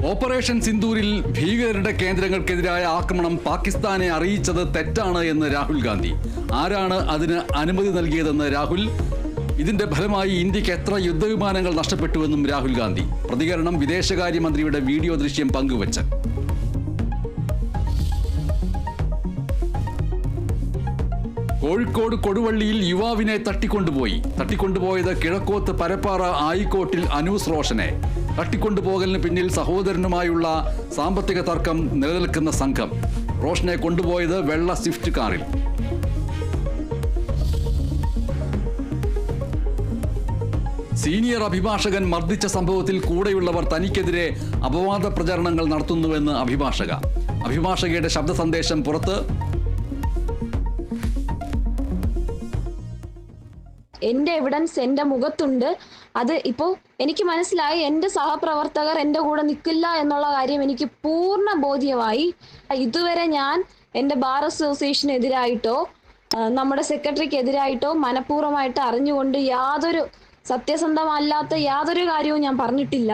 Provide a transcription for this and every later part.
Operation സിന്ദൂരിൽ ഭീകരരുടെ കേന്ദ്രങ്ങൾക്കെതിരായ ആക്രമണം പാകിസ്ഥാനെ അറിയിച്ചത് തെറ്റാണ് എന്ന് രാഹുൽ ഗാന്ധി. ആരാണ് അതിന് അനുമതി നൽകിയതെന്ന് രാഹുൽ. ഇതിന്റെ ഫലമായി ഇന്ത്യക്ക് എത്ര യുദ്ധവിമാനങ്ങൾ നഷ്ടപ്പെട്ടുവെന്നും രാഹുൽ ഗാന്ധി. പ്രതികരണം വിദേശകാര്യമന്ത്രിയുടെ വീഡിയോ ദൃശ്യം പങ്കുവച്ച്. കോഴിക്കോട് കൊടുവള്ളിയിൽ യുവാവിനെ തട്ടിക്കൊണ്ടുപോയത് കിഴക്കോത്ത് പരപ്പാറ ആയിക്കോട്ടിൽ അനൂസ് റോഷനെ. തട്ടിക്കൊണ്ടുപോകലിന് പിന്നിൽ സഹോദരനുമായുള്ള സാമ്പത്തിക തർക്കം നിലനിൽക്കുന്ന സംഘം റോഷനെ കൊണ്ടുപോയത് വെള്ള സ്വിഫ്റ്റ് കാറിൽ. സീനിയർ അഭിഭാഷകൻ മർദ്ദിച്ച സംഭവത്തിൽ കൂടെയുള്ളവർ തനിക്കെതിരെ അപവാദ പ്രചരണങ്ങൾ നടത്തുന്നുവെന്ന് അഭിഭാഷകയുടെ ശബ്ദ സന്ദേശം പുറത്ത്. എന്റെ എവിഡൻസ് എന്റെ മുഖത്തുണ്ട്. അത് ഇപ്പോൾ എനിക്ക് മനസ്സിലായി. എൻ്റെ സഹപ്രവർത്തകർ എൻ്റെ കൂടെ നിൽക്കില്ല എന്നുള്ള കാര്യം എനിക്ക് പൂർണ്ണ ബോധ്യമായി. ഇതുവരെ ഞാൻ എൻ്റെ ബാർ അസോസിയേഷനെതിരായിട്ടോ നമ്മുടെ സെക്രട്ടറിക്കെതിരായിട്ടോ മനഃപൂർവ്വമായിട്ട് അറിഞ്ഞുകൊണ്ട് യാതൊരു സത്യസന്ധമല്ലാത്ത യാതൊരു കാര്യവും ഞാൻ പറഞ്ഞിട്ടില്ല.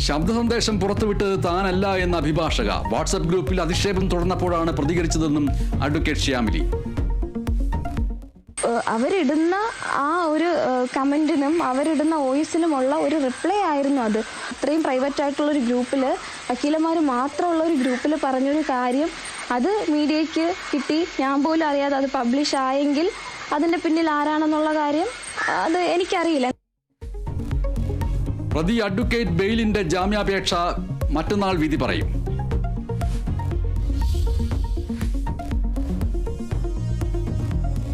ശബ്ദ സന്ദേശം പുറത്തുവിട്ടത് താനല്ല എന്ന അഭിഭാഷക. വാട്സ്ആപ്പ് ഗ്രൂപ്പിൽ അധിക്ഷേപം തുടർന്നപ്പോഴാണ് പ്രതികരിച്ചതെന്നും അഡ്വക്കേറ്റ് ശ്യാമിലി. അവരിടുന്ന ആ ഒരു കമൻറ്റിനും അവരിടുന്ന വോയിസിനുമുള്ള ഒരു റിപ്ലൈ ആയിരുന്നു അത്. ഇത്രയും പ്രൈവറ്റ് ആയിട്ടുള്ള ഒരു ഗ്രൂപ്പിൽ, വക്കീലന്മാർ മാത്രമുള്ള ഒരു ഗ്രൂപ്പിൽ പറഞ്ഞൊരു കാര്യം അത് മീഡിയയ്ക്ക് കിട്ടി. ഞാൻ പോലും അറിയാതെ അത് പബ്ലിഷ് ആയെങ്കിൽ അതിൻ്റെ പിന്നിൽ ആരാണെന്നുള്ള കാര്യം അത് എനിക്കറിയില്ല. പ്രതി അഡ്വക്കേറ്റ് ബെയിലിന്റെ ജാമ്യാപേക്ഷ മറ്റന്നാൾ വിധി പറയും.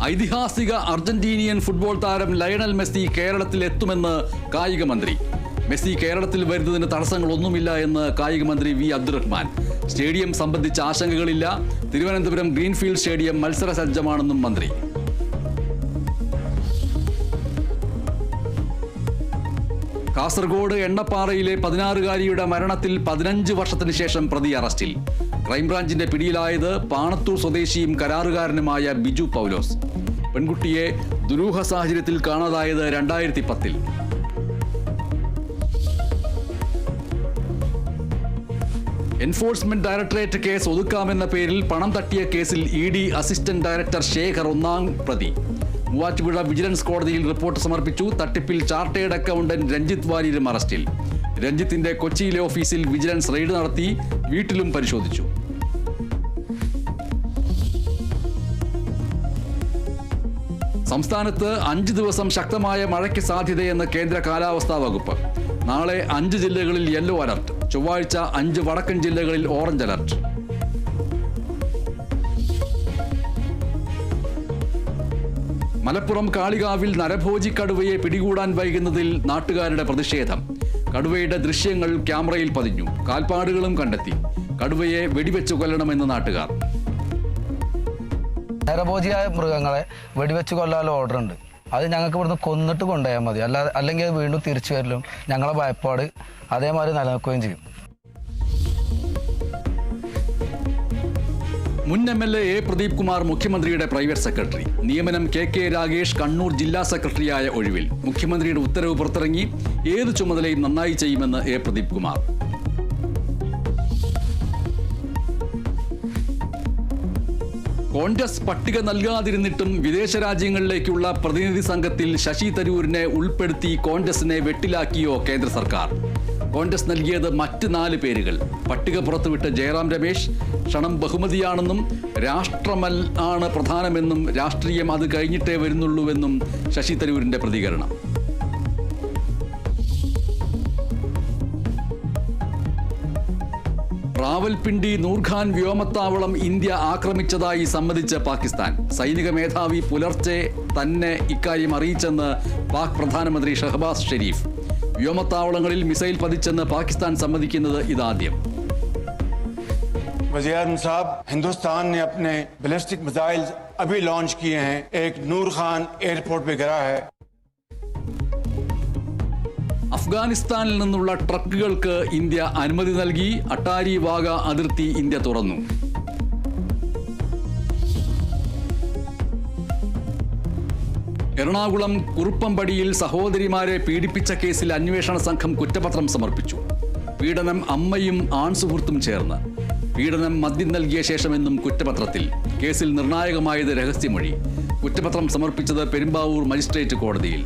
ഐതിഹാസിക അർജന്റീനിയൻ ഫുട്ബോൾ താരം ലയണൽ മെസ്സി കേരളത്തിൽ എത്തുമെന്ന് കായിക മന്ത്രി. മെസ്സി കേരളത്തിൽ വരുന്നതിന് തടസ്സങ്ങളൊന്നുമില്ല എന്ന് കായിക മന്ത്രി വി അബ്ദുറഹ്മാൻ. സ്റ്റേഡിയം സംബന്ധിച്ച ആശങ്കകളില്ല. തിരുവനന്തപുരം ഗ്രീൻഫീൽഡ് സ്റ്റേഡിയം മത്സര സജ്ജമാണെന്നും മന്ത്രി. കാസർഗോഡ് എണ്ണപ്പാറയിലെ 16-കാരിയുടെ മരണത്തിൽ 15 വർഷത്തിന് ശേഷം പ്രതി അറസ്റ്റിൽ. ക്രൈംബ്രാഞ്ചിന്റെ പിടിയിലായത് പാണത്തൂർ സ്വദേശിയും കരാറുകാരനുമായ ബിജു പൗലോസ്. പെൺകുട്ടിയെ ദുരൂഹ സാഹചര്യത്തിൽ കാണാതായത് 2010. എൻഫോഴ്സ്മെന്റ് ഡയറക്ടറേറ്റ് കേസ് ഒതുക്കാമെന്ന പേരിൽ പണം തട്ടിയ കേസിൽ ED അസിസ്റ്റന്റ് ഡയറക്ടർ ശേഖർ ഒന്നാം പ്രതി. മൂവാറ്റുപുഴ വിജിലൻസ് കോടതിയിൽ റിപ്പോർട്ട് സമർപ്പിച്ചു. തട്ടിപ്പിൽ ചാർട്ടേഡ് അക്കൗണ്ടന്റ് രഞ്ജിത്ത് വാര്യരും അറസ്റ്റിൽ. രഞ്ജിത്തിന്റെ കൊച്ചിയിലെ ഓഫീസിൽ വിജിലൻസ് റെയ്ഡ് നടത്തി. വീട്ടിലും പരിശോധിച്ചു. സംസ്ഥാനത്ത് 5 ദിവസം ശക്തമായ മഴയ്ക്ക് സാധ്യതയെന്ന് കേന്ദ്ര കാലാവസ്ഥാ വകുപ്പ്. നാളെ 5 ജില്ലകളിൽ യെല്ലോ അലർട്ട്. ചൊവ്വാഴ്ച 5 വടക്കൻ ജില്ലകളിൽ ഓറഞ്ച് അലർട്ട്. മലപ്പുറം കാളികാവിൽ നരഭോജി കടുവയെ പിടികൂടാൻ വൈകുന്നതിൽ നാട്ടുകാരുടെ പ്രതിഷേധം. കടുവയുടെ ദൃശ്യങ്ങൾ ക്യാമറയിൽ പതിഞ്ഞു. കാൽപ്പാടുകളും കണ്ടെത്തി. കടുവയെ വെടിവെച്ച് കൊല്ലണമെന്ന് നാട്ടുകാർ. നരഭോജിയായ മൃഗങ്ങളെ വെടിവെച്ച് കൊല്ലാനുള്ള ഓർഡർ ഉണ്ട്. അത് ഞങ്ങൾക്ക് ഇവിടുന്ന് കൊന്നിട്ട് കൊണ്ടുപോയാൽ മതി. അല്ലെങ്കിൽ അത് വീണ്ടും തിരിച്ചു വരലും ഞങ്ങളെ ഭയപ്പാട് അതേമാതിരി നിലനിൽക്കുകയും ചെയ്യും. മുൻ MLA A. പ്രദീപ് കുമാർ മുഖ്യമന്ത്രിയുടെ പ്രൈവറ്റ് സെക്രട്ടറി. നിയമനം KK രാഗേഷ് കണ്ണൂർ ജില്ലാ സെക്രട്ടറിയായ ഒഴിവിൽ. മുഖ്യമന്ത്രിയുടെ ഉത്തരവ് പുറത്തിറങ്ങി. ഏത് ചുമതലയും നന്നായി ചെയ്യുമെന്ന് A. പ്രദീപ് കുമാർ. കോൺഗ്രസ് പട്ടിക നൽകാതിരുന്നിട്ടും വിദേശ രാജ്യങ്ങളിലേക്കുള്ള പ്രതിനിധി സംഘത്തിൽ ശശി തരൂരിനെ ഉൾപ്പെടുത്തി കോൺഗ്രസിനെ വെട്ടിലാക്കിയോ കേന്ദ്ര സർക്കാർ? കോൺഗ്രസ് നൽകിയത് മറ്റ് 4 പേരുകൾ. പട്ടിക പുറത്തുവിട്ട് ജയറാം രമേശ്. ക്ഷണം ബഹുമതിയാണെന്നും രാഷ്ട്രമൽ ആണ് പ്രധാനമെന്നും രാഷ്ട്രീയം അത് കഴിഞ്ഞിട്ടേ വരുന്നുള്ളൂവെന്നും ശശി തരൂരിന്റെ പ്രതികരണം. റാവൽപിണ്ടി നൂർഖാൻ വ്യോമത്താവളം ഇന്ത്യ ആക്രമിച്ചതായി സമ്മതിച്ച് പാകിസ്ഥാൻ. സൈനിക മേധാവി പുലർച്ചെ തന്നെ ഇക്കാര്യം അറിയിച്ചെന്ന് പാക് പ്രധാനമന്ത്രി ഷഹബാസ് ഷെരീഫ്. വ്യോമത്താവളങ്ങളിൽ മിസൈൽ പതിച്ചെന്ന് പാകിസ്ഥാൻ സമ്മതിക്കുന്നത് ഇതാദ്യം. वज़ीर आज़म साहब, हिंदुस्तान ने अपने बैलिस्टिक मिसाइल अभी लॉन्च किए हैं. एक नूर खान एयरपोर्ट पे गिरा है. അഫ്ഗാനിസ്ഥാനിൽ നിന്നുള്ള ട്രക്കുകൾക്ക് ഇന്ത്യ അനുമതി നൽകി. അട്ടാരി വാഗ അതിർത്തി ഇന്ത്യ തുറന്നു. എറണാകുളം കുറുപ്പമ്പടിയിൽ സഹോദരിമാരെ പീഡിപ്പിച്ച കേസിൽ അന്വേഷണ സംഘം കുറ്റപത്രം സമർപ്പിച്ചു. പീഡനം അമ്മയും ആൺസുഹൃത്തും ചേർന്ന്. പീഡനം മദ്യം നൽകിയ ശേഷമെന്നും കുറ്റപത്രത്തിൽ. കേസിൽ നിർണായകമായത് രഹസ്യമൊഴി. കുറ്റപത്രം സമർപ്പിച്ചത് പെരുമ്പാവൂർ മജിസ്ട്രേറ്റ് കോടതിയിൽ.